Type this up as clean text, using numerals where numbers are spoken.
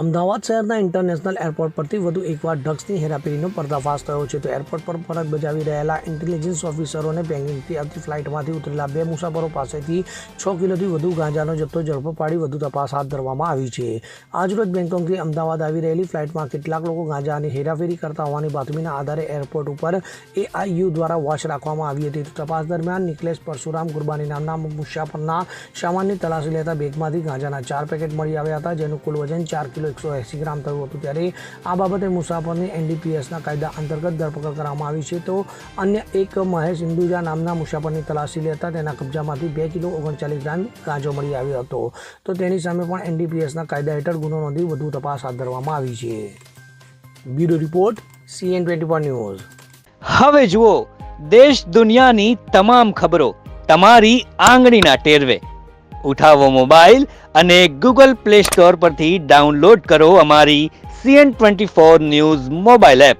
અમદાવાદ શહેરના international airport પરથી વધુ એકવાર ડ્રગ્સની હેરાફેરીનો પર્દાફાશ થયો છે. તો એરપોર્ટ પર ફરજ બજાવી રહેલા ઇન્ટેલિજન્સ ઓફિસરોને બેંગિંગથી આવતી ફ્લાઇટમાંથી ઉતરેલા 2 મુસાફરો પાસેથી 6 કિલોથી વધુ ગાંજાનો જથ્થો ઝડપો પાડી વધુ તપાસ હાથ ધરવામાં આવી છે. આજરોજ બેંકોકથી અમદાવાદ આવી રહેલી ફ્લાઇટમાં કેટલાક લોકો ગાંજાની હેરાફેરી કરતા હોવાની બાતમીના આધારે એરપોર્ટ ઉપર AIU દ્વારા વોચ રાખવામાં આવી હતી. તો તપાસ દરમિયાન નિકલેશ પરશુરામ ગુરબાની નામના મુસાફરના સામાનની તલાશી લેતા બેગમાંથી ગાંજાના 4 પેકેટ મળી આવ્યા હતા, જેનું કુલ વજન 4 કિલો 180 ગ્રામ થયું હતું. ત્યારે આ બાબતે મુસાફરની NDPSના કાયદા અંતર્ગત ધરપકડ કરવામાં આવી છે. તો અન્ય એક મહેશ ઇન્દુજા નામના મુસાફરની તલાશી લેતા તેના કબજામાંથી 2 કિલો 39 ગ્રામ ગાંજો મળી આવ્યો હતો. તો તેની સામે પણ NDPSના કાયદા હેઠળ ગુનો નોંધી વધુ તપાસ હાથ ધરવામાં આવી છે. Bureau report CN24 news. હવે જુઓ દેશ દુનિયાની તમામ ખબરો તમારી આંગળીના ટેરવે. ઉઠાવો મોબાઈલ અને Google Play Store પરથી ડાઉનલોડ કરો અમારી CN24 ન્યૂઝ મોબાઈલ એપ.